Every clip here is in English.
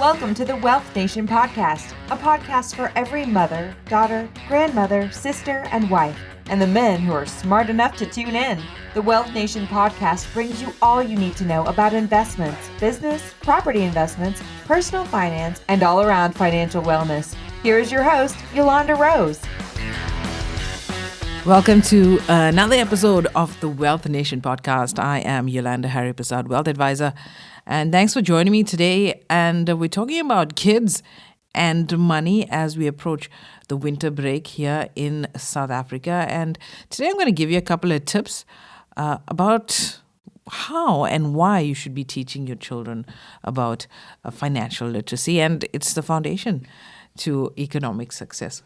Welcome to the Wealth Nation podcast, a podcast for every mother, daughter, grandmother, sister, and wife, and the men who are smart enough to tune in. The Wealth Nation podcast brings you all you need to know about investments, business, property investments, personal finance, and all-around financial wellness. Here is your host, Yolanda Rose. Welcome to another episode of the Wealth Nation podcast. I am Yolanda Hariprasad, Wealth Advisor, and thanks for joining me today. And we're talking about kids and money as we approach the winter break here in South Africa. And today I'm going to give you a couple of tips about how and why you should be teaching your children about financial literacy. And it's the foundation to economic success.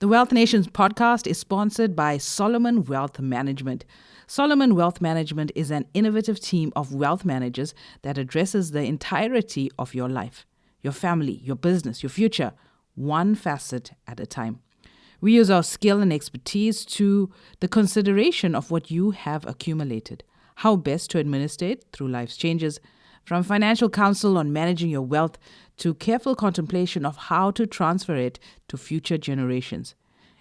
The Wealth Nations podcast is sponsored by Solomon Wealth Management. Solomon Wealth Management is an innovative team of wealth managers that addresses the entirety of your life, your family, your business, your future, one facet at a time. We use our skill and expertise to the consideration of what you have accumulated, how best to administer it through life's changes, from financial counsel on managing your wealth to careful contemplation of how to transfer it to future generations.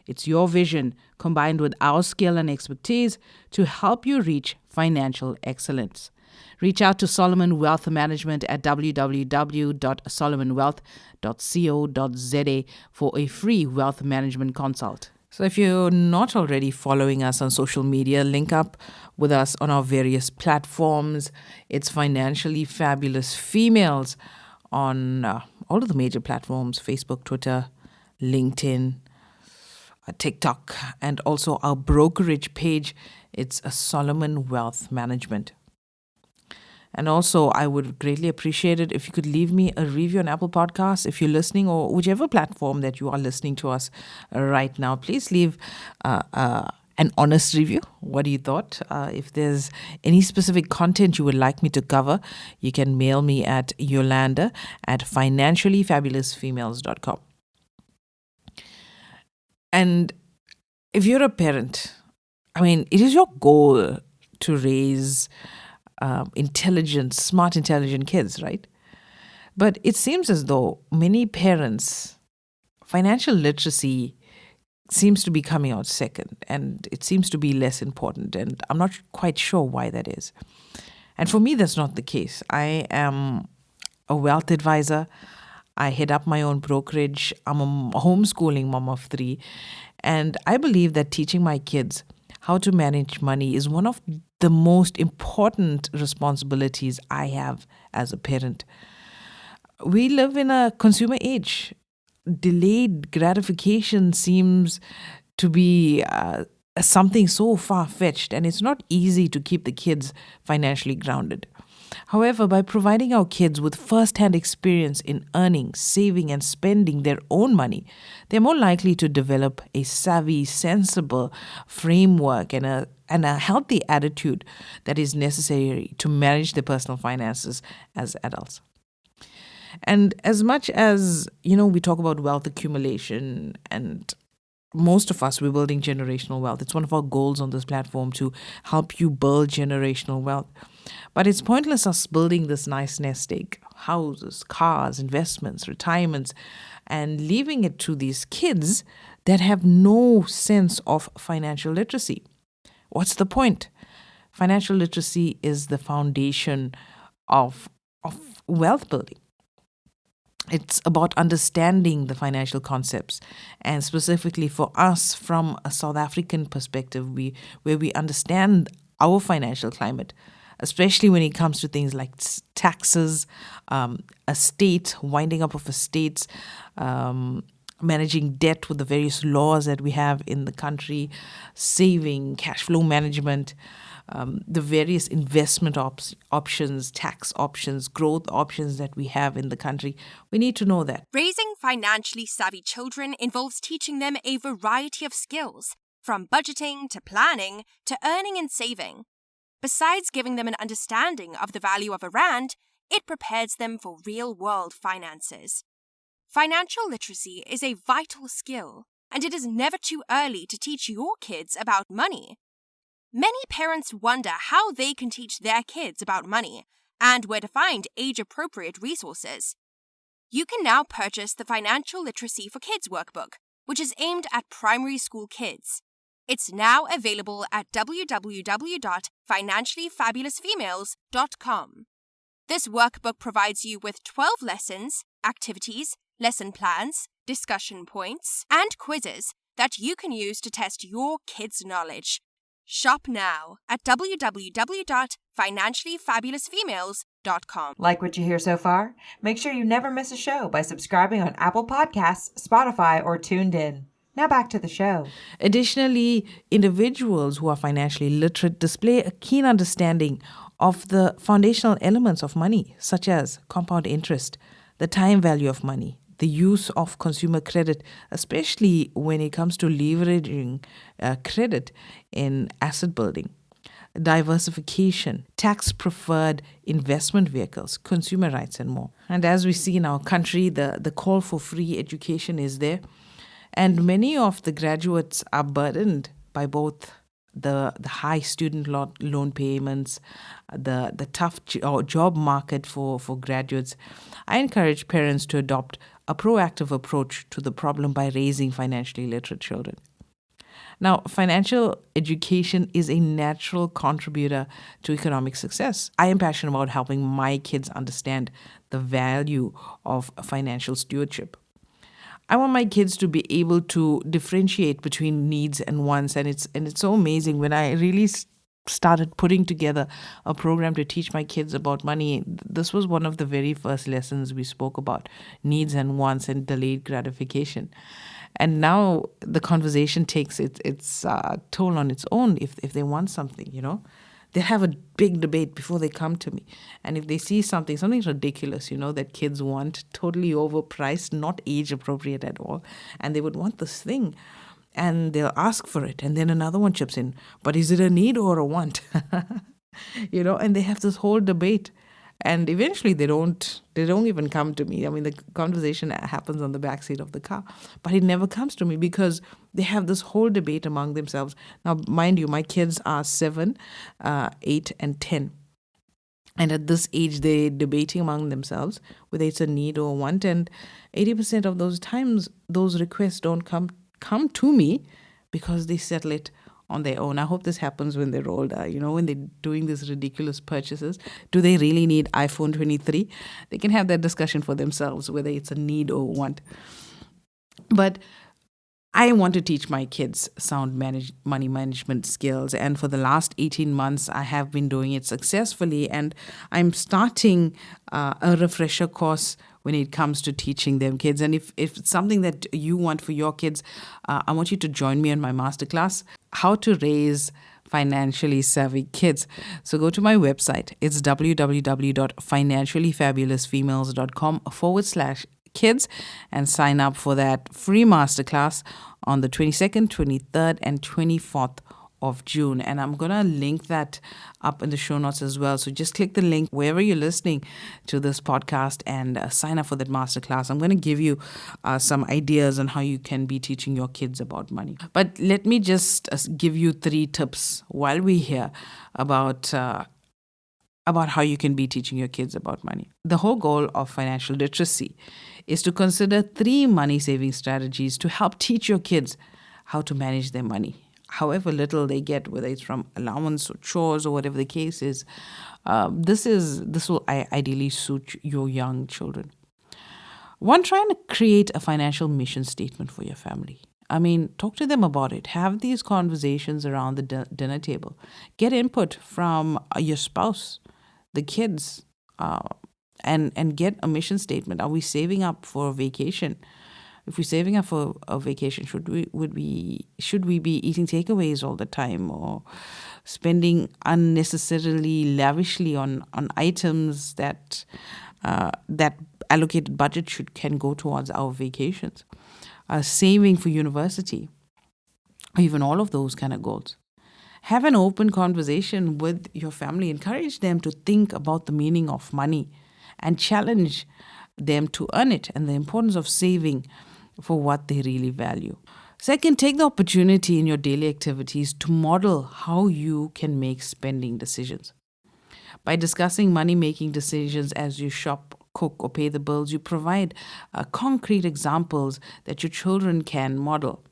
It's your vision combined with our skill and expertise to help you reach financial excellence. Reach out to Solomon Wealth Management at www.solomonwealth.co.za for a free wealth management consult. So if you're not already following us on social media, link up with us on our various platforms. It's Financially Fabulous Females on all of the major platforms, Facebook, Twitter, LinkedIn, TikTok, and also our brokerage page. It's a Solomon Wealth Management. And also, I would greatly appreciate it if you could leave me a review on Apple Podcasts. If you're listening, or whichever platform that you are listening to us right now, please leave an honest review. What do you thought? If there's any specific content you would like me to cover, you can mail me at yolanda@financiallyfabulousfemales.com. And if you're a parent, it is your goal to raise smart, intelligent kids, right? But it seems as though many parents, financial literacy seems to be coming out second, and it seems to be less important. And I'm not quite sure why that is. And for me, that's not the case. I am a wealth advisor. I head up my own brokerage. I'm a homeschooling mom of 3. And I believe that teaching my kids how to manage money is one of the most important responsibilities I have as a parent. We live in a consumer age. Delayed gratification seems to be something so far-fetched, and it's not easy to keep the kids financially grounded. However, by providing our kids with first-hand experience in earning, saving, and spending their own money, they're more likely to develop a savvy, sensible framework and a healthy attitude that is necessary to manage their personal finances as adults. And as much as, we talk about wealth accumulation, and most of us, we're building generational wealth. It's one of our goals on this platform to help you build generational wealth. But it's pointless us building this nice nest egg, houses, cars, investments, retirements, and leaving it to these kids that have no sense of financial literacy. What's the point? Financial literacy is the foundation of wealth building. It's about understanding the financial concepts, and specifically for us from a South African perspective, where we understand our financial climate, especially when it comes to things like taxes, estate, winding up of estates, managing debt with the various laws that we have in the country, saving, cash flow management, the various investment options, tax options, growth options that we have in the country. We need to know that. Raising financially savvy children involves teaching them a variety of skills, from budgeting to planning to earning and saving. Besides giving them an understanding of the value of a rand, it prepares them for real-world finances. Financial literacy is a vital skill, and it is never too early to teach your kids about money. Many parents wonder how they can teach their kids about money and where to find age-appropriate resources. You can now purchase the Financial Literacy for Kids workbook, which is aimed at primary school kids. It's now available at www.financiallyfabulousfemales.com. This workbook provides you with 12 lessons, activities, lesson plans, discussion points, and quizzes that you can use to test your kids' knowledge. Shop now at www.financiallyfabulousfemales.com. Like what you hear so far? Make sure you never miss a show by subscribing on Apple Podcasts, Spotify, or Tuned In. Now back to the show. Additionally, individuals who are financially literate display a keen understanding of the foundational elements of money, such as compound interest, the time value of money, the use of consumer credit, especially when it comes to leveraging credit in asset building, diversification, tax-preferred investment vehicles, consumer rights, and more. And as we see in our country, the call for free education is there. And many of the graduates are burdened by both the high student loan payments, the tough job market for graduates. I encourage parents to adopt a proactive approach to the problem by raising financially literate children. Now, financial education is a natural contributor to economic success. I am passionate about helping my kids understand the value of financial stewardship. I want my kids to be able to differentiate between needs and wants, and it's so amazing when I really started putting together a program to teach my kids about money. This was one of the very first lessons we spoke about: needs and wants and delayed gratification. And now the conversation takes its toll on its own. If they want something, they have a big debate before they come to me. And if they see something ridiculous, that kids want, totally overpriced, not age appropriate at all, and they would want this thing, and they'll ask for it, and then another one chips in, but is it a need or a want? And they have this whole debate. And eventually they don't even come to me. I mean, the conversation happens on the backseat of the car, but it never comes to me because they have this whole debate among themselves. Now, mind you, my kids are 7, 8, and 10. And at this age, they're debating among themselves whether it's a need or a want. And 80% of those times, those requests don't come to me because they settle it on their own. I hope this happens when they're older, when they're doing these ridiculous purchases. Do they really need iPhone 23? They can have that discussion for themselves, whether it's a need or want. But I want to teach my kids sound money management skills. And for the last 18 months, I have been doing it successfully. And I'm starting a refresher course when it comes to teaching them kids. And if it's something that you want for your kids, I want you to join me on my masterclass, How to Raise Financially Savvy Kids. So go to my website. It's www.financiallyfabulousfemales.com/kids and sign up for that free masterclass on the 22nd, 23rd, and 24th of June. And I'm going to link that up in the show notes as well. So just click the link wherever you're listening to this podcast and sign up for that masterclass. I'm going to give you some ideas on how you can be teaching your kids about money. But let me just give you 3 tips while we're here about how you can be teaching your kids about money. The whole goal of financial literacy is to consider 3 money-saving strategies to help teach your kids how to manage their money. However little they get, whether it's from allowance or chores or whatever the case is, this will ideally suit your young children. 1, try and create a financial mission statement for your family. I mean, talk to them about it. Have these conversations around the dinner table. Get input from your spouse, the kids, and get a mission statement. Are we saving up for a vacation? If we're saving up for a vacation, should we be eating takeaways all the time or spending unnecessarily lavishly on items that allocated budget can go towards our vacations? Saving for university, or even all of those kind of goals. Have an open conversation with your family. Encourage them to think about the meaning of money and challenge them to earn it and the importance of saving for what they really value. 2nd, take the opportunity in your daily activities to model how you can make spending decisions. By discussing money-making decisions as you shop cook or pay the bills. You provide concrete examples that your children can model.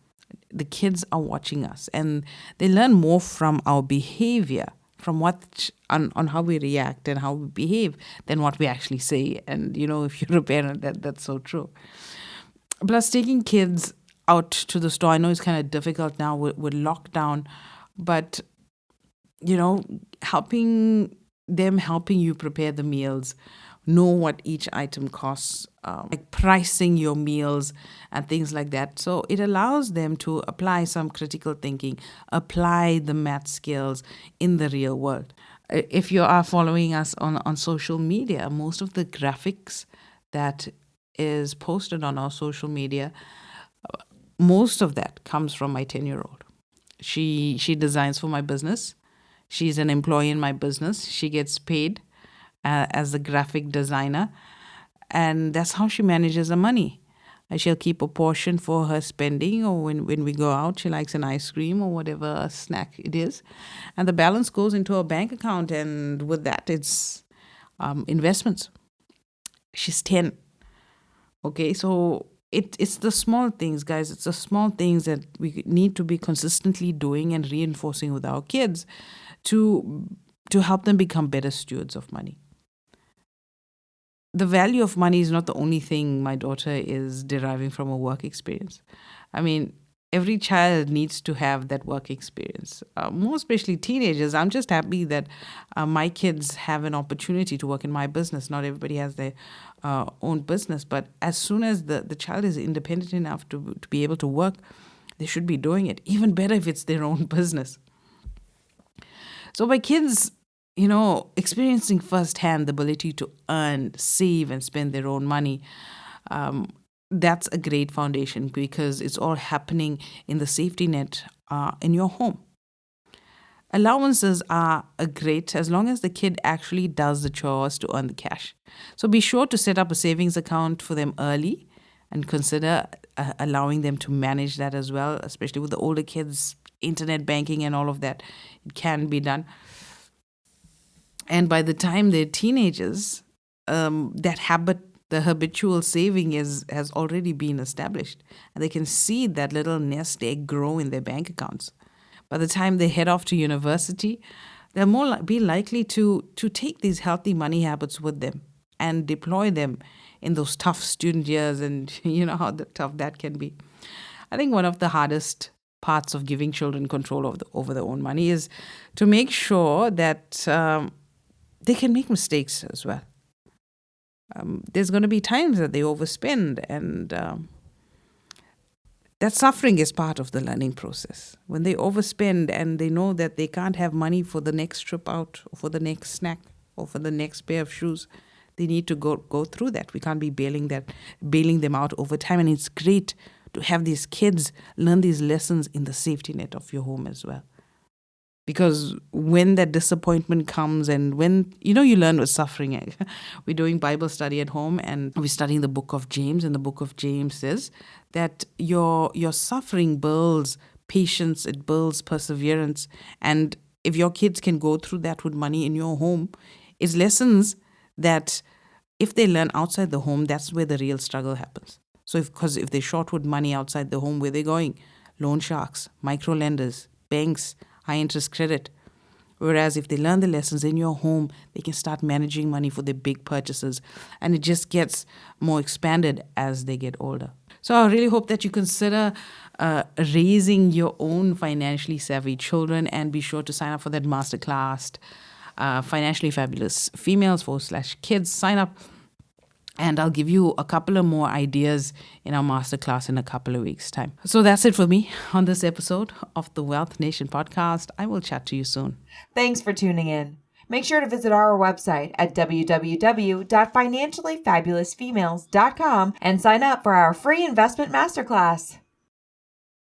The kids are watching us, and they learn more from our behavior, from on how we react and how we behave, than what we actually say. And if you're a parent, that's so true. Plus, taking kids out to the store, I know it's kind of difficult now with lockdown, but helping you prepare the meals, know what each item costs, like pricing your meals and things like that. So it allows them to apply some critical thinking, apply the math skills in the real world. If you are following us on social media, most of the graphics that is posted on our social media, most of that comes from my 10-year-old. She designs for my business. She's an employee in my business. She gets paid as a graphic designer, and that's how she manages her money. She'll keep a portion for her spending, or when we go out, she likes an ice cream or whatever snack it is, and the balance goes into her bank account, and with that, it's investments. She's 10. Okay, so it's the small things, guys. It's the small things that we need to be consistently doing and reinforcing with our kids to help them become better stewards of money. The value of money is not the only thing my daughter is deriving from a work experience. I mean, every child needs to have that work experience, more especially teenagers. I'm just happy that my kids have an opportunity to work in my business. Not everybody has their own business, but as soon as the child is independent enough to be able to work, they should be doing it. Even better if it's their own business. So by kids, experiencing firsthand the ability to earn, save, and spend their own money, that's a great foundation, because it's all happening in the safety net in your home. Allowances are great as long as the kid actually does the chores to earn the cash. So be sure to set up a savings account for them early and consider allowing them to manage that as well, especially with the older kids, internet banking and all of that. It can be done. And by the time they're teenagers, that habit, the habitual saving has already been established. And they can see that little nest egg grow in their bank accounts. By the time they head off to university, they're more be likely to take these healthy money habits with them and deploy them in those tough student years. And you know how tough that can be. I think one of the hardest parts of giving children control over their own money is to make sure that they can make mistakes as well. There's going to be times that they overspend, and that suffering is part of the learning process. When they overspend and they know that they can't have money for the next trip out, or for the next snack, or for the next pair of shoes, they need to go through that. We can't be bailing them out over time. And it's great to have these kids learn these lessons in the safety net of your home as well. Because when that disappointment comes, and when, you learn with suffering. We're doing Bible study at home, and we're studying the book of James, and the book of James says that your suffering builds patience, it builds perseverance. And if your kids can go through that with money in your home, it's lessons that if they learn outside the home, that's where the real struggle happens. So if they're short with money outside the home, where they're going? Loan sharks, micro lenders, banks, high interest credit. Whereas if they learn the lessons in your home, they can start managing money for their big purchases. And it just gets more expanded as they get older. So I really hope that you consider raising your own financially savvy children, and be sure to sign up for that masterclass, Financially Fabulous Females /kids. Sign up. And I'll give you a couple of more ideas in our masterclass in a couple of weeks' time. So that's it for me on this episode of the Wealth Nation podcast. I will chat to you soon. Thanks for tuning in. Make sure to visit our website at www.financiallyfabulousfemales.com and sign up for our free investment masterclass.